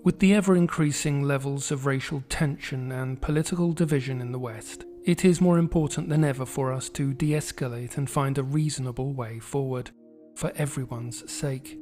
With the ever-increasing levels of racial tension and political division in the West, it is more important than ever for us to de-escalate and find a reasonable way forward, for everyone's sake.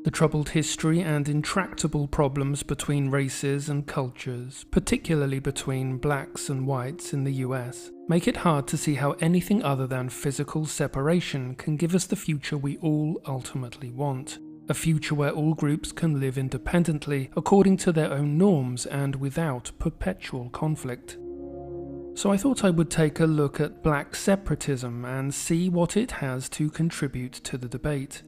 The troubled history and intractable problems between races and cultures, particularly between blacks and whites in the US, make it hard to see how anything other than physical separation can give us the future we all ultimately want. A future where all groups can live independently according to their own norms and without perpetual conflict. So I thought I would take a look at black separatism and see what it has to contribute to the debate.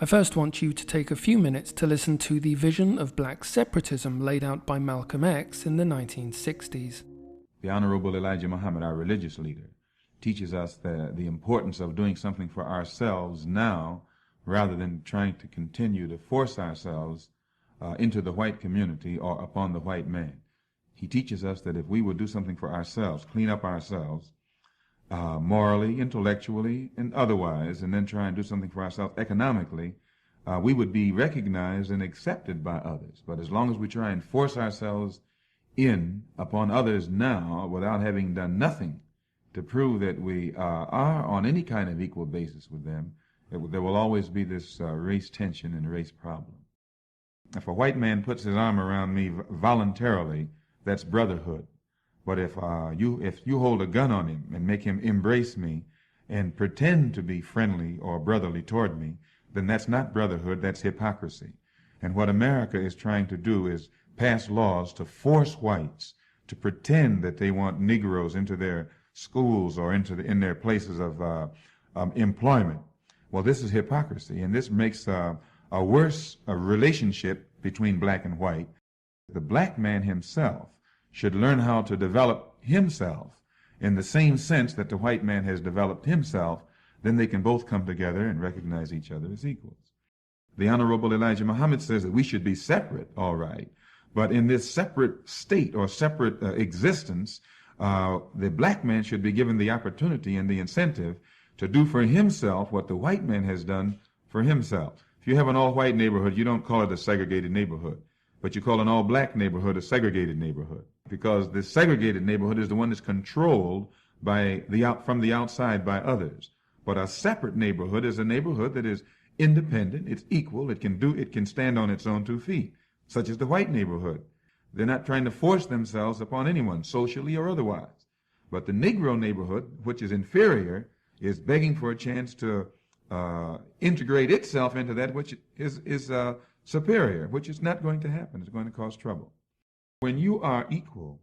I first want you to take a few minutes to listen to the vision of black separatism laid out by Malcolm X in the 1960s. The Honorable Elijah Muhammad, our religious leader, teaches us the importance of doing something for ourselves now rather than trying to continue to force ourselves into the white community or upon the white man. He teaches us that if we would do something for ourselves, clean up ourselves, morally, intellectually, and otherwise, and then try and do something for ourselves economically, we would be recognized and accepted by others. But as long as we try and force ourselves in upon others now without having done nothing to prove that we are on any kind of equal basis with them, there will always be this race tension and race problem. If a white man puts his arm around me voluntarily, that's brotherhood. But if you hold a gun on him and make him embrace me and pretend to be friendly or brotherly toward me, then that's not brotherhood, that's hypocrisy. And what America is trying to do is pass laws to force whites to pretend that they want Negroes into their schools or in their places of employment. Well, this is hypocrisy, and this makes a worse relationship between black and white. The black man himself should learn how to develop himself in the same sense that the white man has developed himself. Then they can both come together and recognize each other as equals. The Honorable Elijah Muhammad says that we should be separate, all right, but in this separate state or separate existence, the black man should be given the opportunity and the incentive to do for himself what the white man has done for himself. If you have an all-white neighborhood, you don't call it a segregated neighborhood, but you call an all-black neighborhood a segregated neighborhood, because the segregated neighborhood is the one that's controlled from the outside by others. But a separate neighborhood is a neighborhood that is independent, it's equal, it can stand on its own 2 feet, such as the white neighborhood. They're not trying to force themselves upon anyone, socially or otherwise. But the Negro neighborhood, which is inferior, is begging for a chance to integrate itself into that which is superior, which is not going to happen. It's going to cause trouble. When you are equal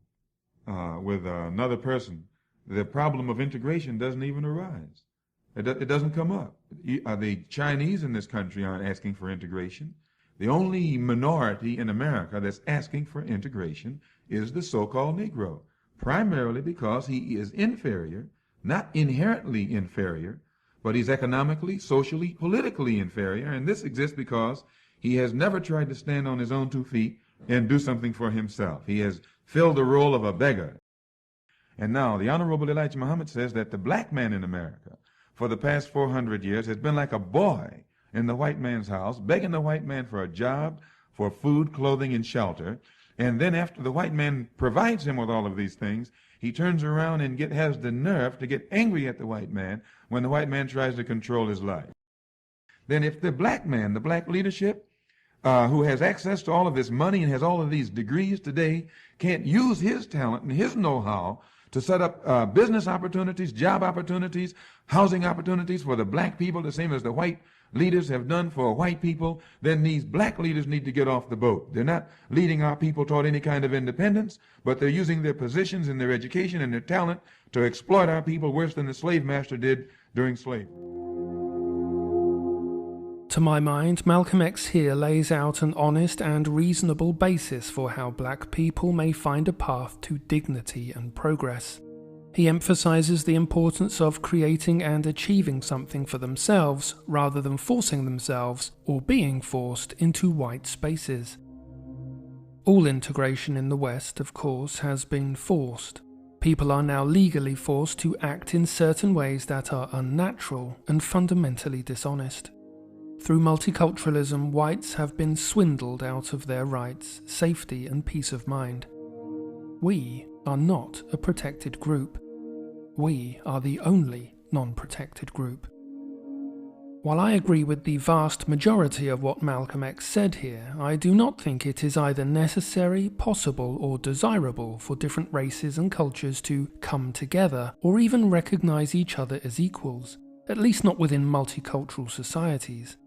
with another person, the problem of integration doesn't even arise. It doesn't come up. The Chinese in this country aren't asking for integration. The only minority in America that's asking for integration is the so-called Negro, primarily because he is inferior, not inherently inferior, but he's economically, socially, politically inferior, and this exists because he has never tried to stand on his own 2 feet and do something for himself. He has filled the role of a beggar. And now, the Honorable Elijah Muhammad says that the black man in America, for the past 400 years, has been like a boy in the white man's house, begging the white man for a job, for food, clothing, and shelter. And then after the white man provides him with all of these things, he turns around and has the nerve to get angry at the white man when the white man tries to control his life. Then if the black man, the black leadership, who has access to all of this money and has all of these degrees today, can't use his talent and his know-how to set up business opportunities, job opportunities, housing opportunities for the black people, the same as the white leaders have done for white people, then these black leaders need to get off the boat. They're not leading our people toward any kind of independence, but they're using their positions and their education and their talent to exploit our people worse than the slave master did during slavery. To my mind, Malcolm X here lays out an honest and reasonable basis for how black people may find a path to dignity and progress. He emphasizes the importance of creating and achieving something for themselves rather than forcing themselves or being forced into white spaces. All integration in the West, of course, has been forced. People are now legally forced to act in certain ways that are unnatural and fundamentally dishonest. Through multiculturalism, whites have been swindled out of their rights, safety, and peace of mind. We are not a protected group. We are the only non-protected group. While I agree with the vast majority of what Malcolm X said here, I do not think it is either necessary, possible, or desirable for different races and cultures to come together or even recognize each other as equals, at least not within multicultural societies.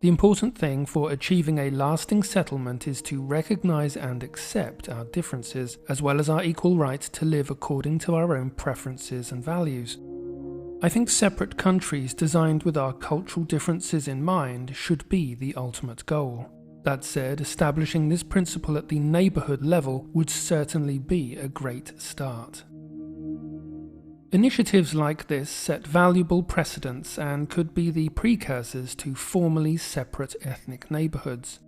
The important thing for achieving a lasting settlement is to recognize and accept our differences, as well as our equal right to live according to our own preferences and values. I think separate countries designed with our cultural differences in mind should be the ultimate goal. That said, establishing this principle at the neighborhood level would certainly be a great start. Initiatives like this set valuable precedents and could be the precursors to formally separate ethnic neighborhoods.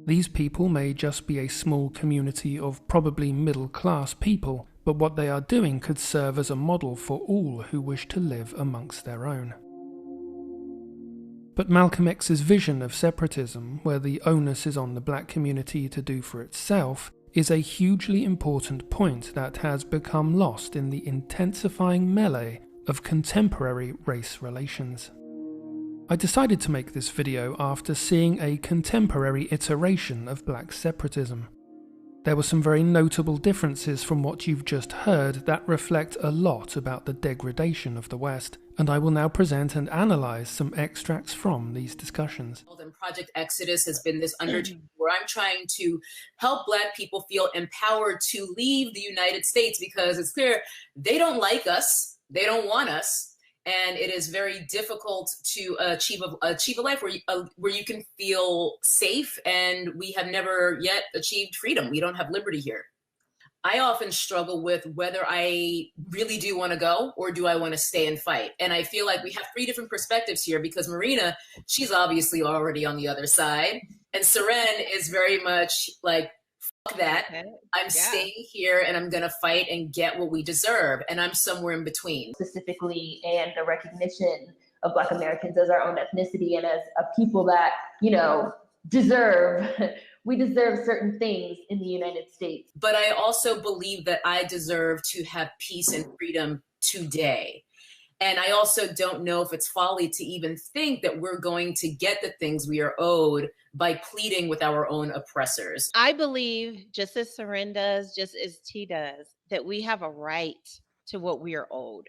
These people may just be a small community of probably middle-class people, but what they are doing could serve as a model for all who wish to live amongst their own. But Malcolm X's vision of separatism, where the onus is on the black community to do for itself, is a hugely important point that has become lost in the intensifying melee of contemporary race relations. I decided to make this video after seeing a contemporary iteration of black separatism. There were some very notable differences from what you've just heard that reflect a lot about the degradation of the West, and I will now present and analyze some extracts from these discussions. And Project Exodus has been this undertaking where I'm trying to help Black people feel empowered to leave the United States, because it's clear they don't like us, they don't want us, and it is very difficult to achieve a life where you can feel safe, and we have never yet achieved freedom. We don't have liberty here. I often struggle with whether I really do want to go or do I want to stay and fight. And I feel like we have three different perspectives here, because Marina, she's obviously already on the other side. And Seren is very much like, fuck that. I'm staying here and I'm going to fight and get what we deserve. And I'm somewhere in between. Specifically, and the recognition of Black Americans as our own ethnicity and as a people that, deserve we deserve certain things in the United States. But I also believe that I deserve to have peace and freedom today. And I also don't know if it's folly to even think that we're going to get the things we are owed by pleading with our own oppressors. I believe, just as Seren does, just as T does, that we have a right to what we are owed.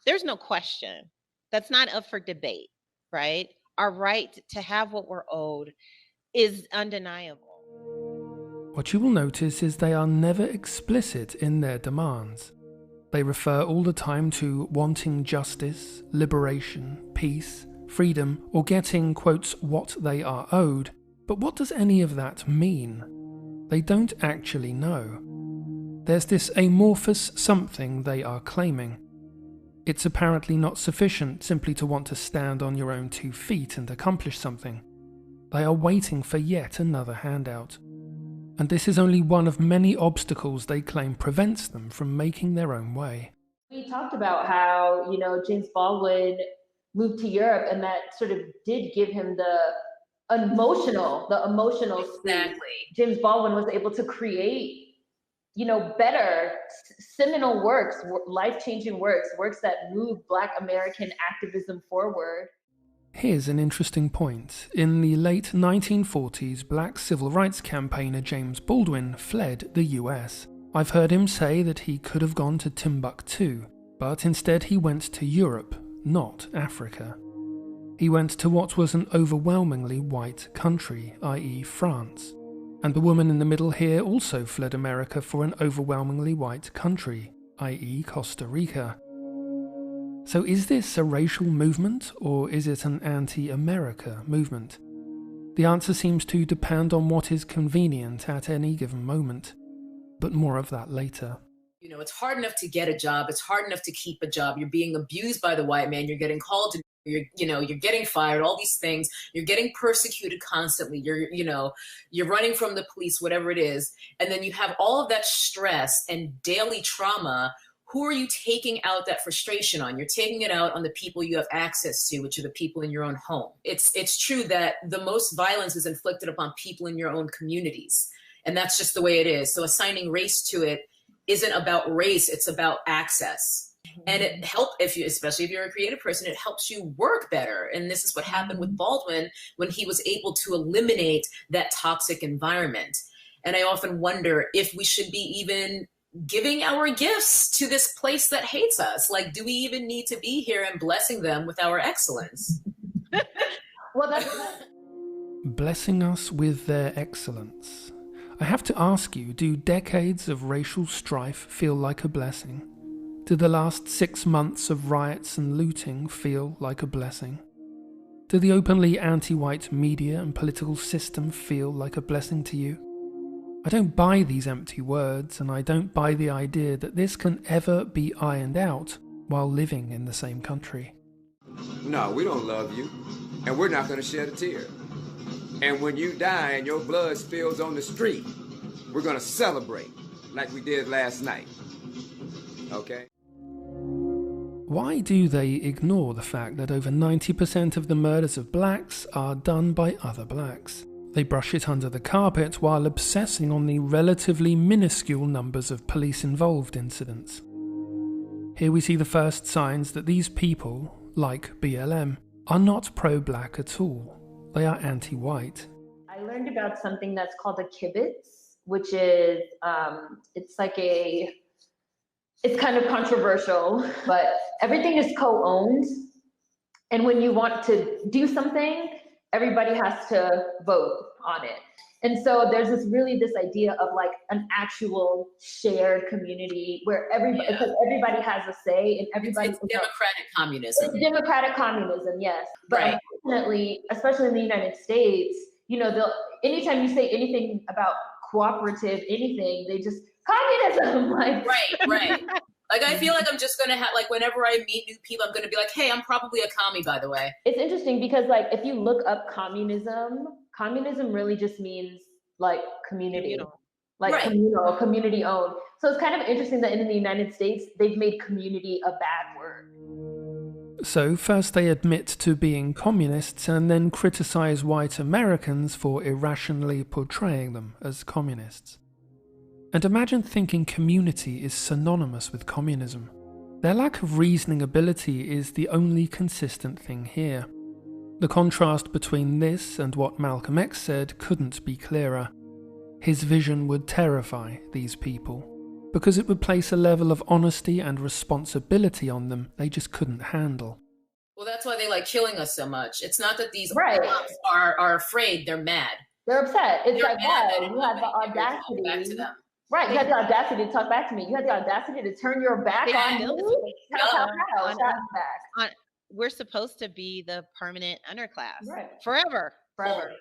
There's no question. That's not up for debate, right? Our right to have what we're owed is undeniable. What you will notice is they are never explicit in their demands. They refer all the time to wanting justice, liberation, peace, freedom, or getting, quotes, what they are owed. But what does any of that mean? They don't actually know. There's this amorphous something they are claiming. It's apparently not sufficient simply to want to stand on your own 2 feet and accomplish something. They are waiting for yet another handout. And this is only one of many obstacles they claim prevents them from making their own way. We talked about how, James Baldwin moved to Europe, and that sort of did give him the emotional Exactly. James Baldwin was able to create, better seminal works, life-changing works that moved Black American activism forward. Here's an interesting point. In the late 1940s, black civil rights campaigner James Baldwin fled the US. I've heard him say that he could have gone to Timbuktu, but instead he went to Europe, not Africa. He went to what was an overwhelmingly white country, i.e. France. And the woman in the middle here also fled America for an overwhelmingly white country, i.e. Costa Rica. So is this a racial movement, or is it an anti-America movement? The answer seems to depend on what is convenient at any given moment, but more of that later. It's hard enough to get a job. It's hard enough to keep a job. You're being abused by the white man. You're getting called to, you're getting fired, all these things. You're getting persecuted constantly. You're running from the police, whatever it is. And then you have all of that stress and daily trauma. who are you taking out that frustration on? You're taking it out on the people you have access to, which are the people in your own home. It's true that the most violence is inflicted upon people in your own communities. And that's just the way it is. So assigning race to it isn't about race, it's about access. And it helps especially if you're a creative person, it helps you work better. And this is what happened with Baldwin when he was able to eliminate that toxic environment. And I often wonder if we should be even giving our gifts to this place that hates us. Like, do we even need to be here and blessing them with our excellence? Well, that's Blessing us with their excellence. I have to ask you, do decades of racial strife feel like a blessing? Do the last 6 months of riots and looting feel like a blessing? Do the openly anti-white media and political system feel like a blessing to you? I don't buy these empty words, and I don't buy the idea that this can ever be ironed out while living in the same country. No, we don't love you, and we're not going to shed a tear. And when you die and your blood spills on the street, we're going to celebrate like we did last night. Okay? Why do they ignore the fact that over 90% of the murders of blacks are done by other blacks? They brush it under the carpet while obsessing on the relatively minuscule numbers of police-involved incidents. Here we see the first signs that these people, like BLM, are not pro-black at all. They are anti-white. I learned about something that's called a kibbutz, which is, it's kind of controversial, but everything is co-owned. And when you want to do something, everybody has to vote on it. And so there's this idea of like an actual shared community where everybody, because everybody has a say and everybody. It's democratic communism. It's democratic communism, yes. But Right. Unfortunately, especially in the United States, anytime you say anything about cooperative anything, they just communism. Like Right. Like, I feel like I'm just going to have, like, whenever I meet new people, I'm going to be like, hey, I'm probably a commie, by the way. It's interesting because, like, if you look up communism really just means, like, community. Communal. Like, Right. communal, community owned. So it's kind of interesting that in the United States, they've made community a bad word. So first they admit to being communists and then criticize white Americans for irrationally portraying them as communists. And imagine thinking community is synonymous with communism. Their lack of reasoning ability is the only consistent thing here. The contrast between this and what Malcolm X said couldn't be clearer. His vision would terrify these people, because it would place a level of honesty and responsibility on them they just couldn't handle. Well, that's why they like killing us so much. It's not that these Right. cops are afraid, they're mad. They're upset. It's They're like, mad wow, that you had the nobody ever talked audacity. back to them. Right, you had the audacity to talk back to me. You had the audacity to turn your back Yeah, on me. yeah. Shot back. We're supposed to be the permanent underclass Right. forever. Forever.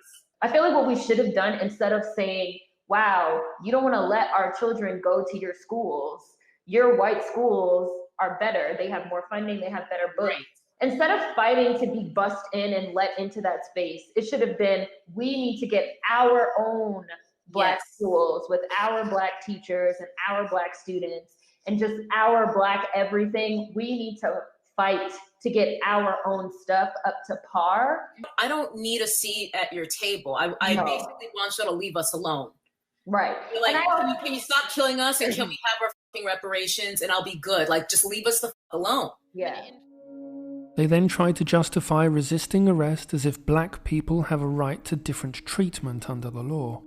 I feel like what we should have done, instead of saying, wow, you don't want to let our children go to your schools. Your white schools are better. They have more funding. They have better books. Right. Instead of fighting to be bussed in and let into that space, it should have been, we need to get our own Black schools with our Black teachers and our Black students and just our Black everything. We need to fight to get our own stuff up to par. I don't need a seat at your table. I No. basically want you to leave us alone. Right. You're like, And can you stop killing us and can we have our fucking reparations and I'll be good? Like, just leave us the fuck alone. yeah. They then try to justify resisting arrest as if black people have a right to different treatment under the law.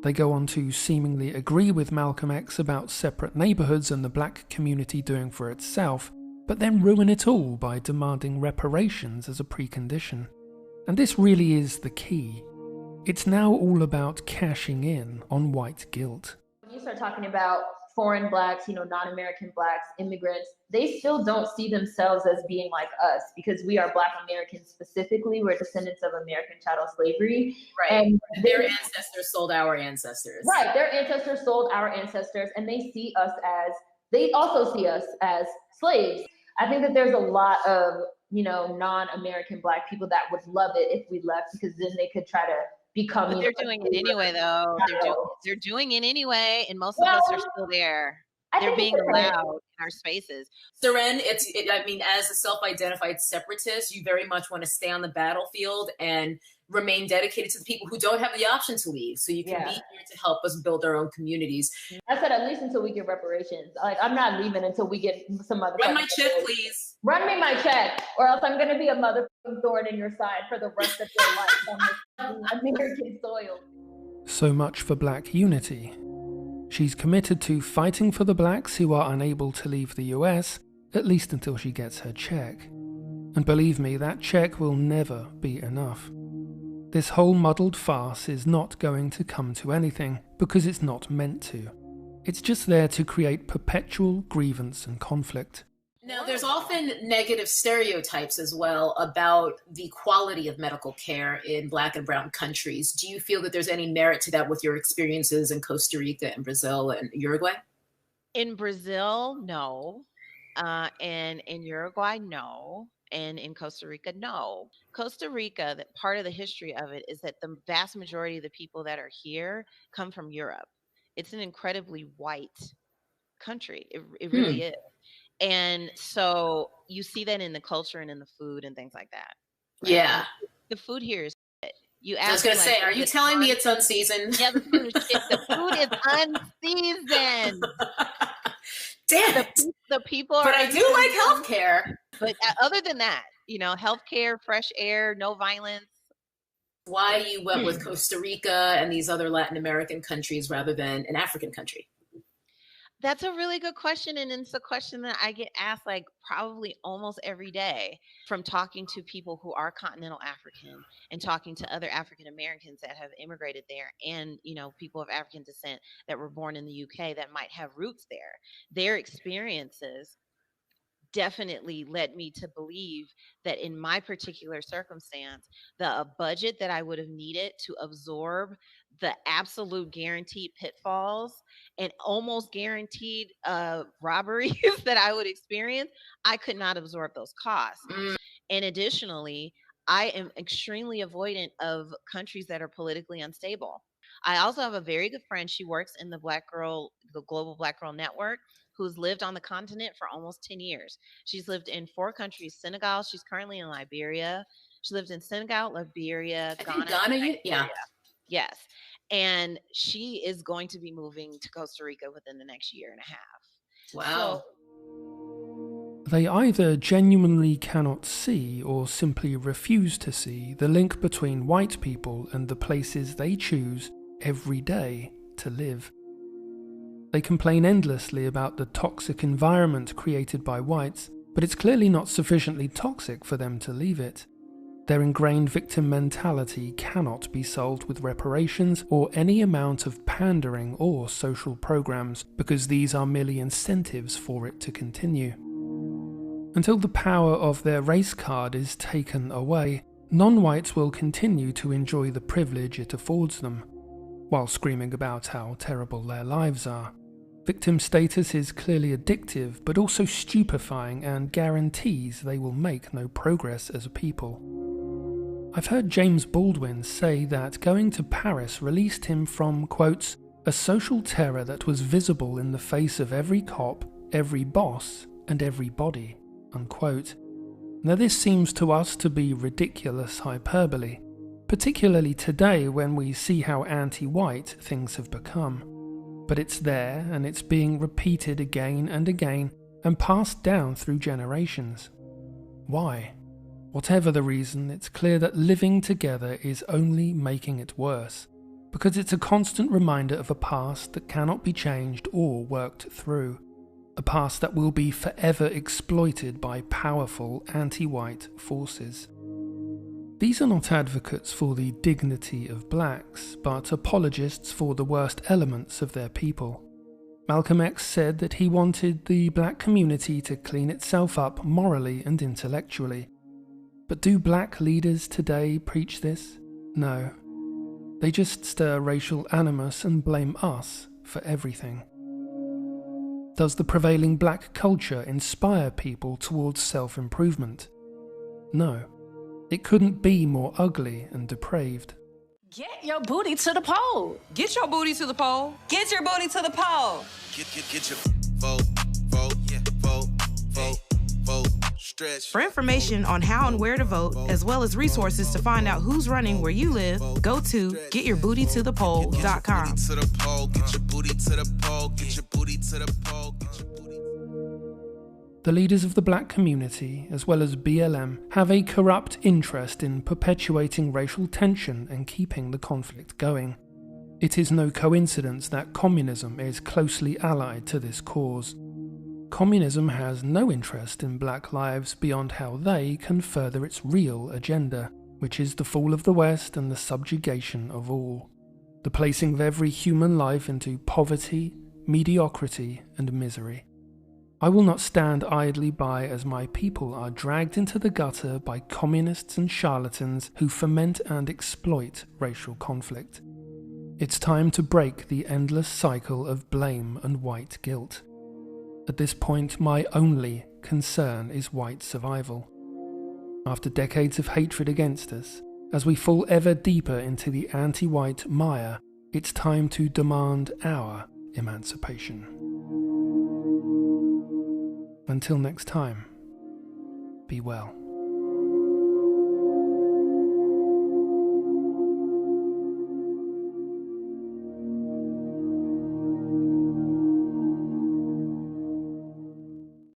They go on to seemingly agree with Malcolm X about separate neighbourhoods and the black community doing for itself, but then ruin it all by demanding reparations as a precondition. And this really is the key. It's now all about cashing in on white guilt. When you start talking about foreign Blacks, non-American Blacks, immigrants, they still don't see themselves as being like us because we are Black Americans specifically. We're descendants of American chattel slavery. Right. And Their ancestors sold our ancestors. Right. Their ancestors sold our ancestors and they also see us as slaves. I think that there's a lot of, non-American Black people that would love it if we left because then they could try to become. But they're doing it anyway, though. They're doing it anyway, and most of us are still there. They're being allowed in our spaces. Seren, I mean, as a self-identified separatist, you very much want to stay on the battlefield and remain dedicated to the people who don't have the option to leave. So you can be here to help us build our own communities. I said at least until we get reparations. Like, I'm not leaving until we get some other. Run my check, please. Run me my check, or else I'm going to be a motherfucking thorn in your side for the rest of your life on this American soil. So much for Black unity. She's committed to fighting for the blacks who are unable to leave the US, at least until she gets her check. And believe me, that check will never be enough. This whole muddled farce is not going to come to anything, because it's not meant to. It's just there to create perpetual grievance and conflict. Now, there's often negative stereotypes as well about the quality of medical care in Black and brown countries. Do you feel that there's any merit to that with your experiences in Costa Rica and Brazil and Uruguay? In Brazil, no. And in Uruguay, no. And in Costa Rica, no. Costa Rica, that part of the history of it is that the vast majority of the people that are here come from Europe. It's an incredibly white country. It really is. And so you see that in the culture and in the food and things like that. Right? Yeah. The food here is shit. I was going to say, are you telling me it's unseasoned? Yeah, the food is shit. The food is unseasoned. Damn it. The people are. But I do like healthcare. But other than that, healthcare, fresh air, no violence. Why you went with Costa Rica and these other Latin American countries rather than an African country? That's a really good question. And it's a question that I get asked like probably almost every day from talking to people who are continental African and talking to other African Americans that have immigrated there and, people of African descent that were born in the UK that might have roots there. Their experiences definitely led me to believe that in my particular circumstance, the budget that I would have needed to absorb the absolute guaranteed pitfalls and almost guaranteed robberies that I would experience, I could not absorb those costs. And additionally, I am extremely avoidant of countries that are politically unstable. I also have a very good friend. She works in the Global Black Girl Network, who's lived on the continent for almost 10 years. She's lived in 4 countries: Senegal. She's currently in Liberia. She lived in Senegal, Liberia, Ghana. Yeah. Yes. And she is going to be moving to Costa Rica within the next year and a half. Wow. They either genuinely cannot see or simply refuse to see the link between white people and the places they choose every day to live. They complain endlessly about the toxic environment created by whites, but it's clearly not sufficiently toxic for them to leave it. Their ingrained victim mentality cannot be solved with reparations or any amount of pandering or social programs, because these are merely incentives for it to continue. Until the power of their race card is taken away, non-whites will continue to enjoy the privilege it affords them, while screaming about how terrible their lives are. Victim status is clearly addictive, but also stupefying, and guarantees they will make no progress as a people. I've heard James Baldwin say that going to Paris released him from, quotes, a social terror that was visible in the face of every cop, every boss, and everybody, unquote. Now this seems to us to be ridiculous hyperbole, particularly today when we see how anti-white things have become. But it's there, and it's being repeated again and again, and passed down through generations. Why? Whatever the reason, it's clear that living together is only making it worse, because it's a constant reminder of a past that cannot be changed or worked through, a past that will be forever exploited by powerful anti-white forces. These are not advocates for the dignity of blacks, but apologists for the worst elements of their people. Malcolm X said that he wanted the black community to clean itself up morally and intellectually. But do black leaders today preach this? No. They just stir racial animus and blame us for everything. Does the prevailing black culture inspire people towards self-improvement? No. It couldn't be more ugly and depraved. Get your booty to the pole. Get your booty to the pole. Get your booty to the pole. Get your For information on how and where to vote, as well as resources to find out who's running where you live, go to getyourBootyToThePoll.com. The leaders of the black community, as well as BLM, have a corrupt interest in perpetuating racial tension and keeping the conflict going. It is no coincidence that communism is closely allied to this cause. Communism has no interest in black lives beyond how they can further its real agenda, which is the fall of the West and the subjugation of all, the placing of every human life into poverty, mediocrity, and misery. I will not stand idly by as my people are dragged into the gutter by communists and charlatans who foment and exploit racial conflict. It's time to break the endless cycle of blame and white guilt. At this point, my only concern is white survival. After decades of hatred against us, as we fall ever deeper into the anti-white mire, it's time to demand our emancipation. Until next time, be well.